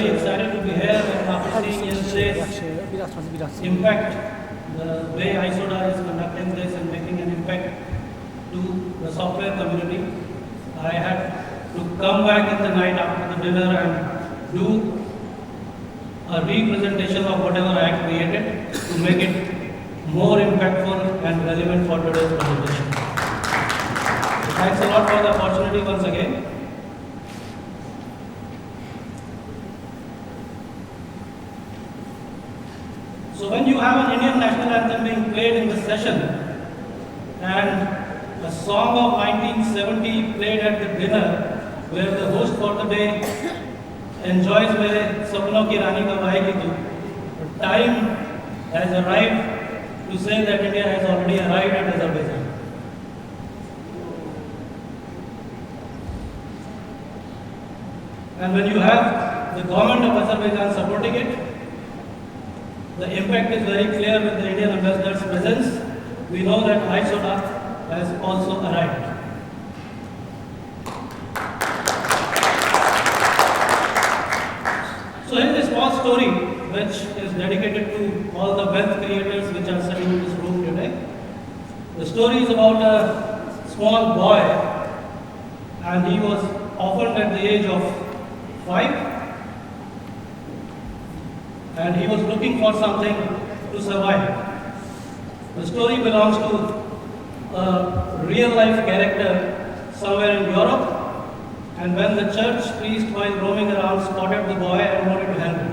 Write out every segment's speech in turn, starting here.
very excited to be here and after seeing yesterday's impact, the way ISOTA is conducting this and making an impact to the software community. I had to come back in the night after the dinner and do a representation of whatever I had created to make it more impactful and relevant for today's presentation. So thanks a lot for the opportunity once again. So when you have an Indian national anthem being played in the session and a song of 1970 played at the dinner where the host for the day enjoys मेरे सपनों की रानी कब आएगी तू, the time has arrived to say that India has already arrived at Azerbaijan. And when you have the government of Azerbaijan supporting it, the impact is very clear with the Indian ambassador's presence. We know that ISOTA has also arrived. So here's a small story which is dedicated to all the wealth creators which are sitting in this room today. The story is about a small boy and he was orphaned at the age of 5. And he was looking for something to survive. The story belongs to a real life character somewhere in Europe, and when the church priest while roaming around spotted the boy and wanted to help him.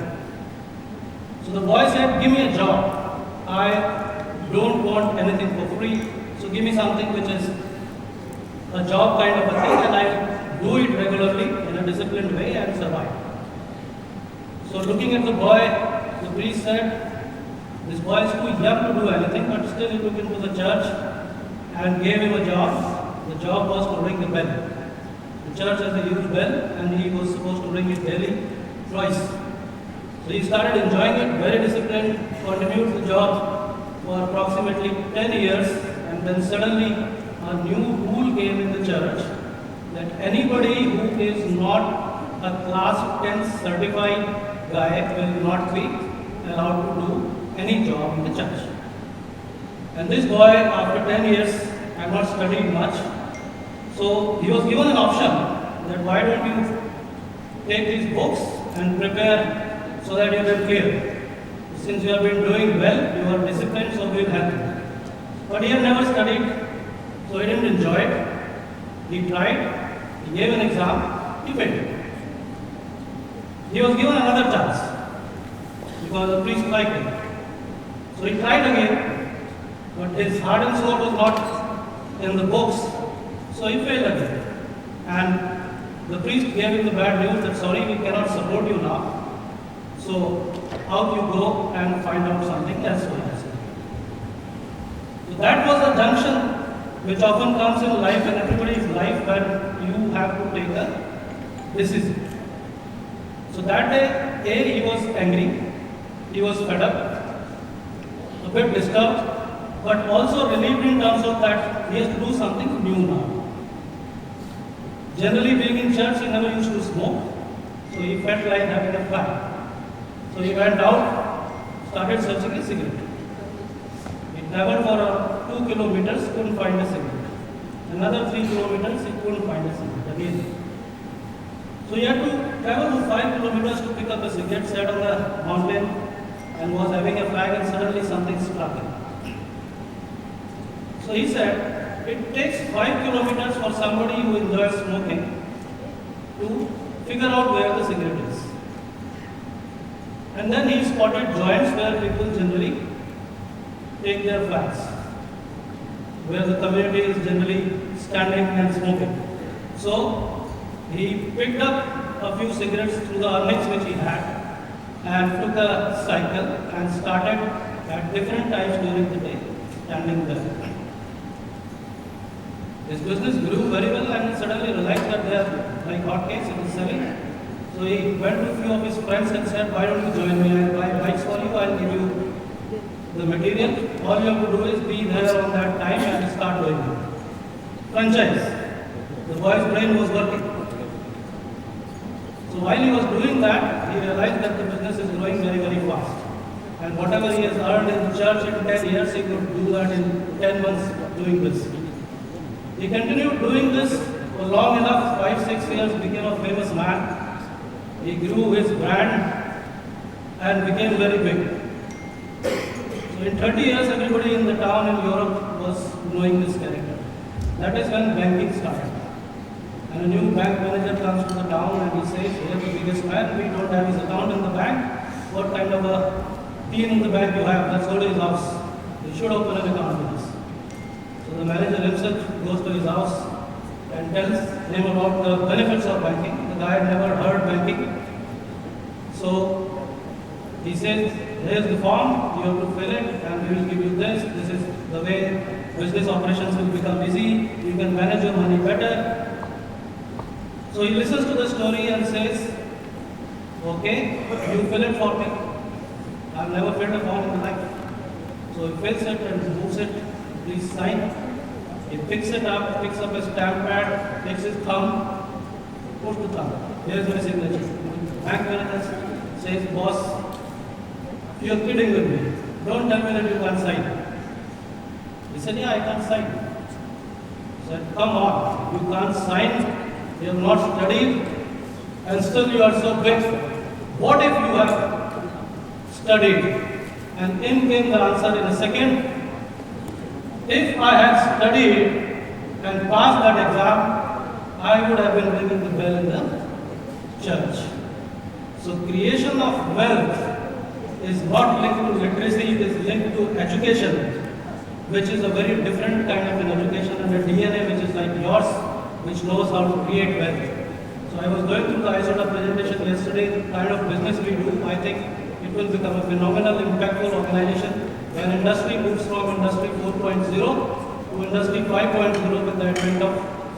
So the boy said, give me a job. I don't want anything for free, so give me something which is a job kind of a thing and I do it regularly in a disciplined way and survive. So looking at the boy, the priest said, this boy is too young to do anything, but still he took him to the church and gave him a job. The job was to ring the bell. The church has a huge bell and he was supposed to ring it daily, twice. So he started enjoying it, very disciplined, continued the job for approximately 10 years, and then suddenly a new rule came in the church that anybody who is not a class 10 certified guy will not be allowed to do any job in the church. And this boy, after 10 years, had not studied much. So he was given an option that why don't you take these books and prepare so that you can clear. Since you have been doing well, you are disciplined, so we will help you. But he had never studied, so he didn't enjoy it. He tried, he gave an exam, he failed. He was given another chance because the priest liked him. So he tried again, but his heart and soul was not in the books, so he failed again. And the priest gave him the bad news that sorry, we cannot support you now. So out you go and find out something else for yourself. So that was a junction which often comes in life and everybody's life where you have to take a decision. So that day, he was angry, he was fed up, a bit disturbed, but also relieved in terms of that he has to do something new now. Generally being in church, he never used to smoke, so he felt like having a fire. So he went out, started searching a cigarette. He traveled for 2 kilometers, couldn't find a cigarette. Another 3 kilometers, he couldn't find a cigarette again. So he had to travel 5 kilometers to pick up a cigarette, sat on the mountain and was having a fag, and suddenly something struck him. So he said, it takes 5 kilometers for somebody who enjoys smoking to figure out where the cigarette is. And then he spotted joints where people generally take their fags, where the community is generally standing and smoking. So he picked up a few cigarettes through the earnings which he had and took a cycle and started at different times during the day standing there. His business grew very well and he suddenly realized that they are like hotcakes, it is selling. So he went to a few of his friends and said, why don't you join me? I'll buy bikes for you, I'll give you the material. All you have to do is be there on that time and start doing it. Franchise. The boy's brain was working. So while he was doing that, he realized that the business is growing very, very fast. And whatever he has earned in church in 10 years, he could do that in 10 months doing this. He continued doing this for long enough, 5-6 years, became a famous man. He grew his brand and became very big. So in 30 years, everybody in the town in Europe was knowing this character. That is when banking started. And a new bank manager comes to the town and he says, here's the biggest man, we don't have his account in the bank. What kind of a team in the bank you have? Let's go to his house. You should open an account with us. So the manager himself goes to his house and tells him about the benefits of banking. The guy had never heard banking. So he says, here's the form, you have to fill it and we will give you this. This is the way business operations will become easy. You can manage your money better. So he listens to the story and says, okay, you fill it for me. I've never filled a form in my life. So he fills it and moves it. Please sign. He picks it up, picks up a stamp pad, takes his thumb, push the thumb. Here's my signature. Bank manager says, boss, you're kidding with me. Don't tell me that you can't sign. He said, yeah, I can't sign. He said, come on, you can't sign. You have not studied and still you are so big. What if you have studied? And in came the answer in a second. If I had studied and passed that exam, I would have been ringing the bell in the church. So creation of wealth is not linked to literacy, it is linked to education, which is a very different kind of an education and a DNA which is like yours, which knows how to create wealth. So I was going through the ISOTA presentation yesterday, the kind of business we do, I think it will become a phenomenal, impactful organization when industry moves from industry 4.0 to industry 5.0 with the advent of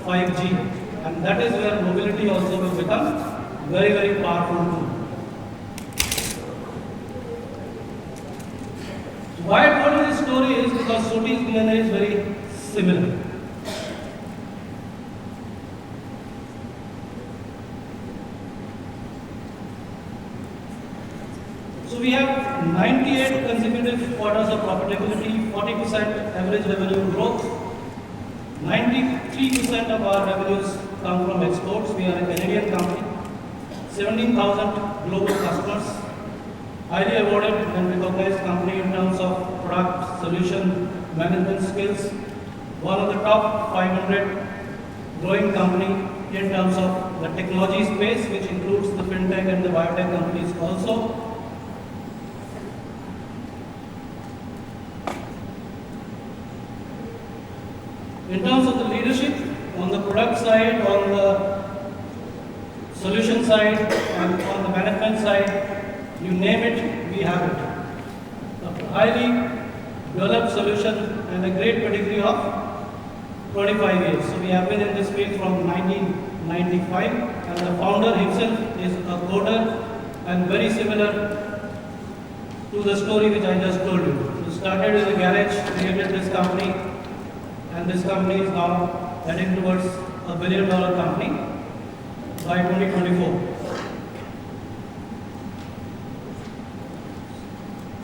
5G. And that is where mobility also will become very, very powerful tool. Why I told you this story is because SOTI's DNA is very similar. So we have 98 consecutive quarters of profitability, 40% average revenue growth, 93% of our revenues come from exports. We are a Canadian company, 17,000 global customers, highly awarded and recognized company in terms of product, solution, management skills, one of the top 500 growing company in terms of the technology space, which includes the fintech and the biotech companies also. In terms of the leadership, on the product side, on the solution side, and on the management side, you name it, we have it. A highly developed solution and a great pedigree of 25 years. So we have been in this field from 1995 and the founder himself is a coder and very similar to the story which I just told you. So started in a garage, created this company, and this company is now heading towards $1 billion company by 2024.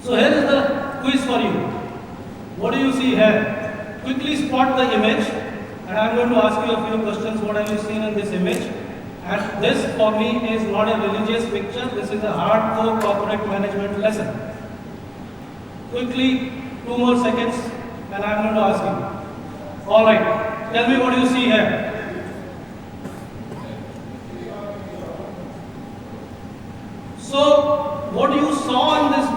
So here is the quiz for you. What do you see here? Quickly spot the image, and I am going to ask you a few questions. What have you seen in this image? And this for me is not a religious picture, this is a hardcore corporate management lesson. Quickly, 2 more seconds, and I am going to ask you. Alright, tell me what you see here. So, what you saw in this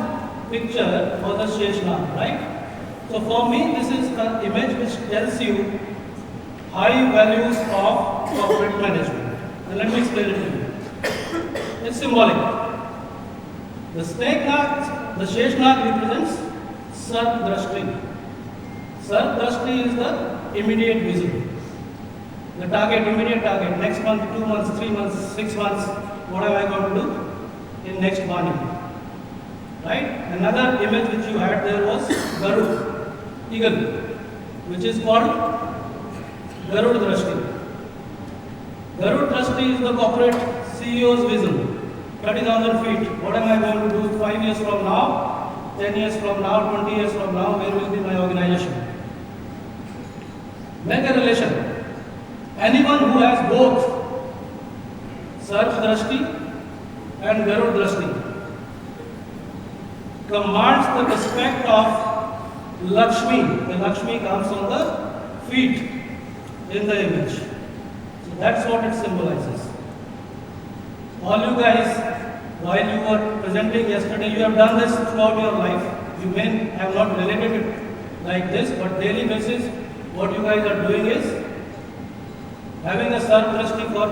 picture was a Sheshnag, right? So for me, this is the image which tells you high values of corporate management. And let me explain it to you. It's symbolic. The snake nag, the Sheshnag represents Sardrashti. Sardrashti is the immediate vision. The target, immediate target, next month, 2 months, 3 months, 6 months, what am I going to do in next 1 year? Right? Another image which you had there was Garud, eagle, which is called Garud Drashti. Garud Drashti is the corporate CEO's vision. 30,000 feet. What am I going to do 5 years from now, 10 years from now, 20 years from now? Where will be my organization? Make a relation. Anyone who has both Sarv Drashti and Garud Drashti commands the respect of Lakshmi. The Lakshmi comes on the feet in the image. So that's what it symbolizes. All you guys, while you were presenting yesterday, you have done this throughout your life. You may have not related it like this, but daily basis, what you guys are doing is having a Sarv Drashti for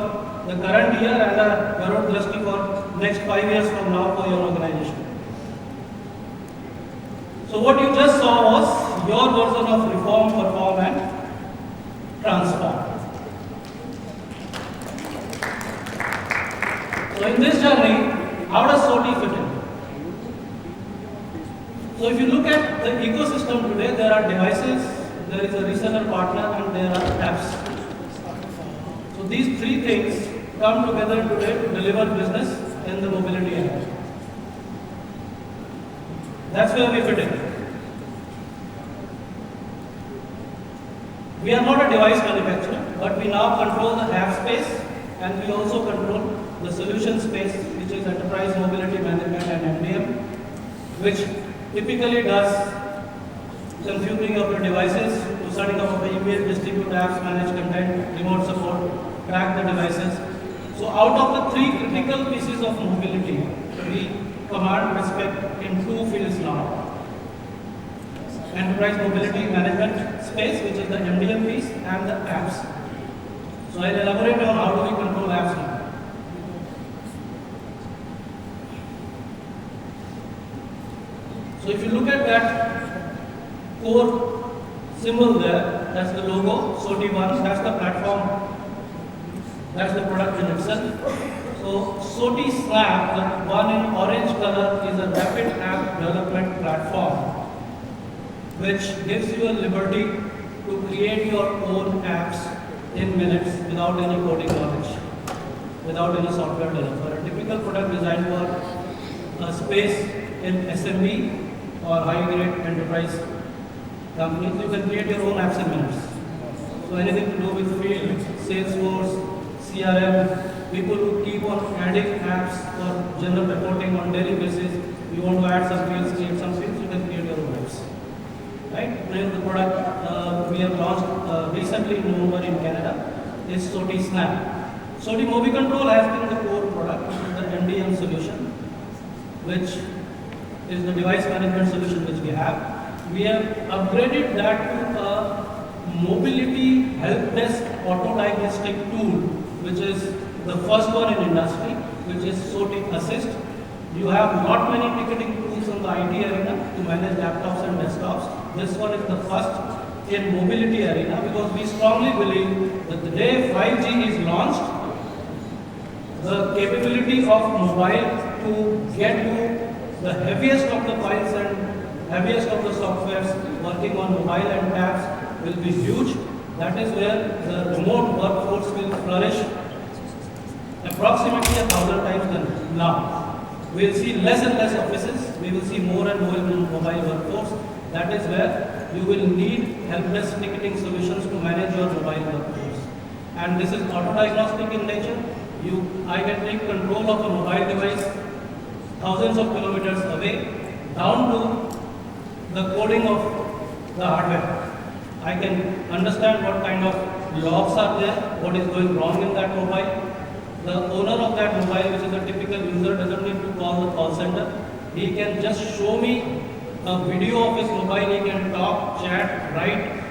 the current year and a Garud Drashti for next 5 years from now for your organization. So what you just saw was your version of reform, perform and transform. So in this journey, how does SOTI fit in? So if you look at the ecosystem today, there are devices, there is a reseller partner and there are apps. So these three things come together today to deliver business in the mobility area. That's where we fit in. We are not a device manufacturer, but we now control the app space and we also control the solution space, which is enterprise mobility management and MDM, which typically does configuring of your devices to setting up of email, distribute apps, manage content, remote support, track the devices. So out of the three critical pieces of mobility, we command respect in two fields now. Enterprise mobility management space, which is the MDM piece, and the apps. So I'll elaborate on how do we control apps now. So if you look at that core symbol there, that's the logo, SOTI 1, that's the platform, that's the product in itself. So SOTI Snap, the one in orange color, is a rapid app development platform which gives you a liberty to create your own apps in minutes without any coding knowledge, without any software developer. A typical product designed for a space in SMB or high-grade enterprise companies, you can create your own apps in minutes. So anything to do with field, Salesforce, CRM, people who keep on adding apps for general reporting on daily basis, you want to add some fields, create some fields, you can create your own apps. Right? Today the product we have launched recently in November in Canada is SOTI Snap. SOTI Mobi Control has been the core product, which is the MDM solution, which is the device management solution which we have. We have upgraded that to a mobility help desk auto diagnostic tool, which is the first one in industry, which is SOTI Assist. You have not many ticketing tools in the IT arena to manage laptops and desktops. This one is the first in mobility arena because we strongly believe that the day 5G is launched, the capability of mobile to get to the heaviest of the files and heaviest of the softwares working on mobile and tabs will be huge. That is where the remote workforce will flourish approximately 1,000 times than now. We will see less and less offices, we will see more and more mobile workforce. That is where you will need help-desk ticketing solutions to manage your mobile workforce. And this is auto-diagnostic in nature. I can take control of a mobile device thousands of kilometers away, down to the coding of the hardware. I can understand what kind of logs are there, what is going wrong in that mobile. The owner of that mobile, which is a typical user, doesn't need to call the call center. He can just show me a video of his mobile, he can talk, chat, write,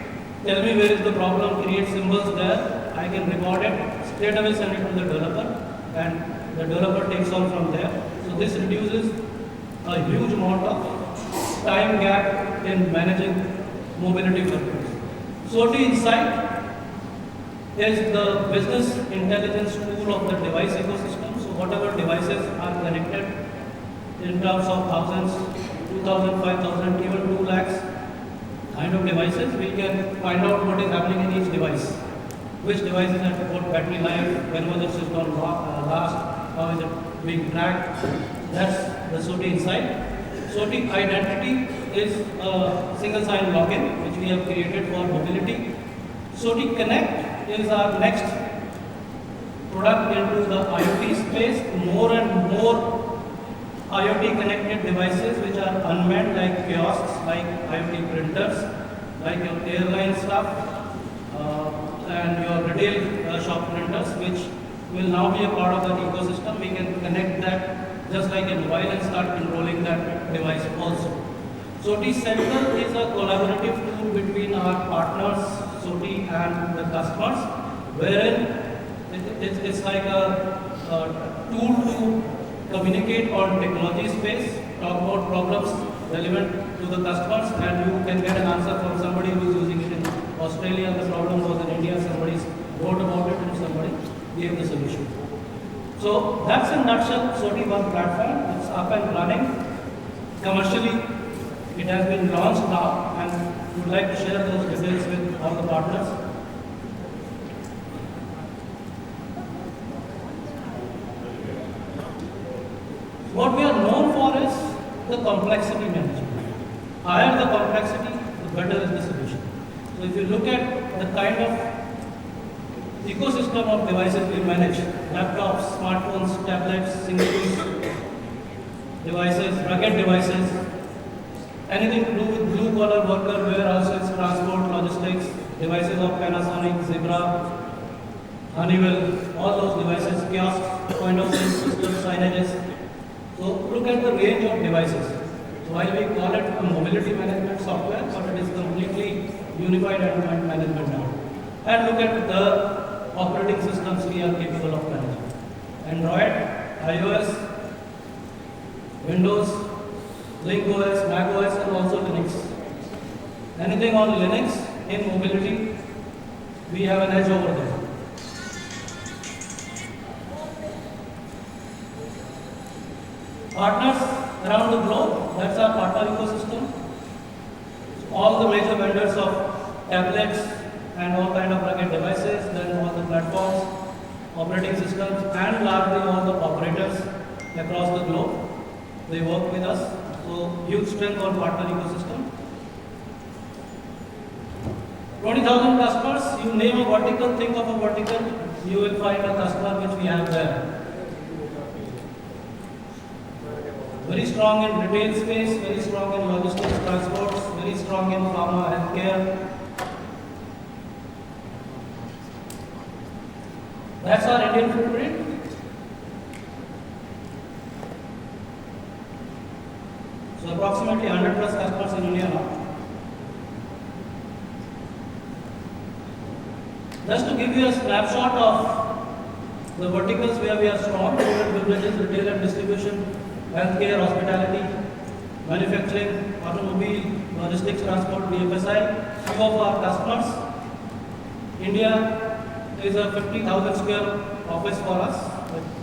tell me where is the problem, create symbols there. I can record it, straight away send it to the developer, and the developer takes on from there. So this reduces a huge amount of time gap in managing mobility workforce. SOTI Insight is the business intelligence tool of the device ecosystem. So whatever devices are connected in terms of thousands, 2,000, 5,000, even 2 lakhs kind of devices, we can find out what is happening in each device. Which devices have got battery life, when was it switched on last, how is it being tracked. That's the SOTI inside. SOTI identity is a single sign login which we have created for mobility. SOTI Connect is our next product into the IoT space. More and more IoT connected devices which are unmanned, like kiosks, like IoT printers, like your airline stuff, and your retail shop printers, which will now be a part of that ecosystem. We can connect that just like a mobile and start controlling that device also. SOTI Central is a collaborative tool between our partners, SOTI and the customers, wherein it's like a tool to communicate on technology space, talk about problems relevant to the customers, and you can get an answer from somebody who is using it in Australia. The problem was in India, somebody wrote about it and somebody gave the solution. So that's in a nutshell SOTI One platform. It's up and running. Commercially, it has been launched now, and we would like to share those details with all the partners. What we are known for is the complexity management. Higher the complexity, the better is the solution. So if you look at the kind of ecosystem of devices we manage, laptops, smartphones, tablets, single-use devices, rugged devices, anything to do with blue-collar worker, warehouses, transport, logistics, devices of Panasonic, Zebra, Honeywell, all those devices, kiosks, point of sale systems, signages. So look at the range of devices. So while we call it a mobility management software, but it is completely unified end-to-end management now. And look at the operating systems we are capable of managing. Android, iOS, Windows, LinkOS, macOS, and also Linux. Anything on Linux in mobility, we have an edge over there. Partners around the globe, that's our partner ecosystem. So all the major vendors of tablets and all kind of rugged devices, then all the platforms, operating systems, and largely all the operators across the globe, they work with us. So huge strength on partner ecosystem. 20,000 customers, you name a vertical, think of a vertical, you will find a customer which we have there. Very strong in retail space, very strong in logistics, transports, very strong in pharma, healthcare. That's our Indian footprint. So approximately 100 plus customers in India now. Just to give you a snapshot of the verticals where we are strong, food and beverages, retail and distribution, healthcare, hospitality, manufacturing, automobile, logistics, transport, BFSI, few of our customers. India is a 50,000 square office for us.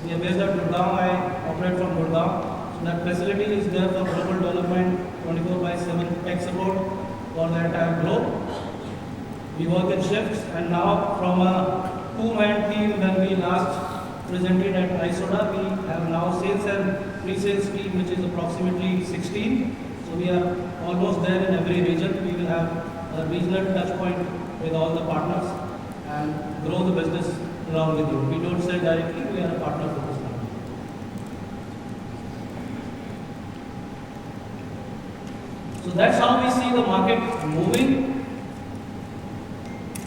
We are based at Gurgaon. I operate from Gurgaon. So that facility is there for global development, 24/7 tech support for the entire globe. We work in shifts, and now from a two-man team when we last presented at ISOTA, we have now sales and pre-sales team which is approximately 16. So we are almost there in every region. We will have a regional touch point with all the partners and grow the business along with you. We don't sell directly, we are a partner focused company. So that's how we see the market moving.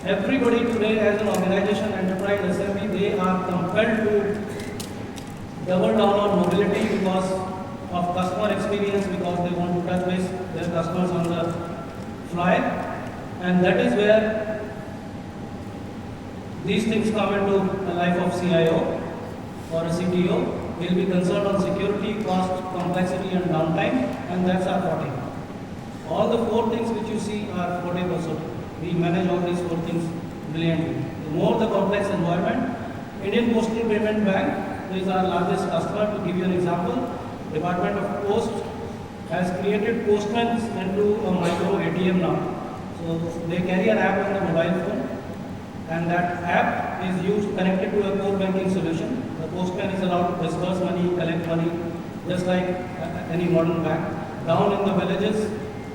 Everybody today as an organization, enterprise, SME, they are compelled to double down on mobility because of customer experience, because they want to touch base their customers on the fly. And that is where these things come into the life of CIO or a CTO. We'll be concerned on security, cost, complexity and downtime, and that's our forte. All the four things which you see are forte also. We manage all these four things brilliantly. The more the complex environment, Indian Postal Payment Bank is our largest customer. To give you an example, Department of Post has created postmen into a micro ATM now. So they carry an app on the mobile phone, and that app is used connected to a core banking solution. The The postman is allowed to disburse money, collect money, just like any modern bank. Down in the villages,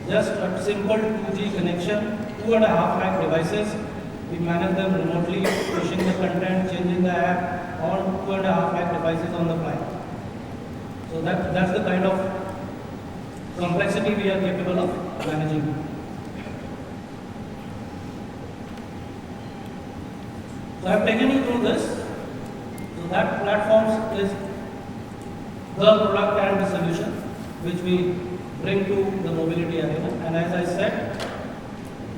just a simple 2G connection, 2.5 lakh devices. We manage them remotely, pushing the content, changing the app, all 2.5 lakh devices on the fly. So that's the kind of complexity we are capable of managing. So I have taken you through this. So that platform is the product and the solution which we bring to the mobility arena. And as I said,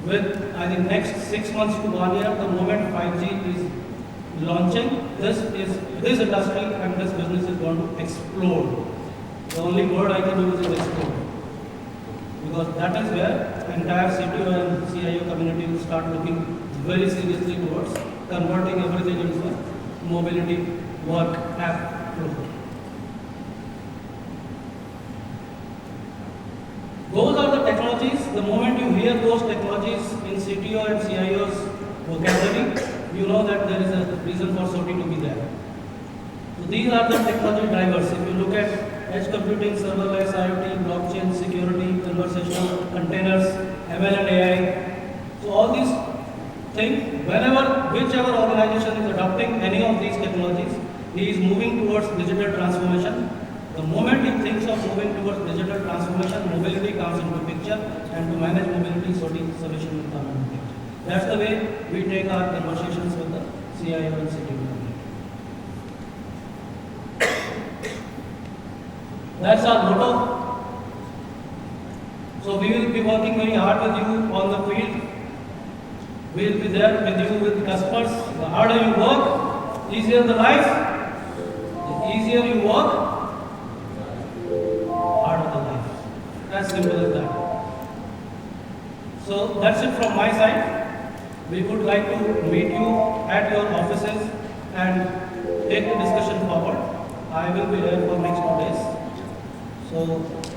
with I think next 6 months to 1 year, the moment 5G is launching, this industry and this business is going to explode. The only word I can use is explode. Because that is where the entire CTO and CIO community will start looking very seriously towards converting everything into a mobility work app flow. Those are the technologies. The moment you hear those technologies in CTO and CIO's vocabulary, you know that there is a reason for SOTI to be there. So these are the technology drivers. If you look at edge computing, serverless, IoT, blockchain, security, conversational containers, ML and AI. So all these things, whichever organization is adopting any of these technologies, he is moving towards digital transformation. The moment he thinks of moving towards digital transformation, mobility comes into picture, and to manage mobility, SOTI solution will come into picture. That's the way we take our conversations with the CIO and CTO. That's our motto. So we will be working very hard with you on the field. We will be there with you with customers. The harder you work, easier the life. The easier you work, harder the life. As simple as that. So that's it from my side. We would like to meet you at your offices and take the discussion forward. I will be here for next 2 days. So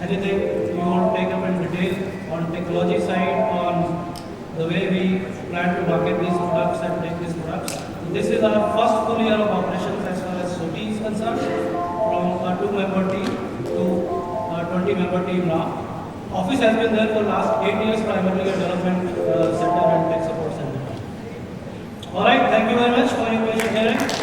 anything you want to take up in detail on technology side, on the way we plan to market these products and take these products. So this is our first full year of operations as far as SOTI is concerned, from a 2-member team to a 20-member team now. Office has been there for last 8 years, primarily a development center and tech support center. All right, thank you very much for your patient hearing.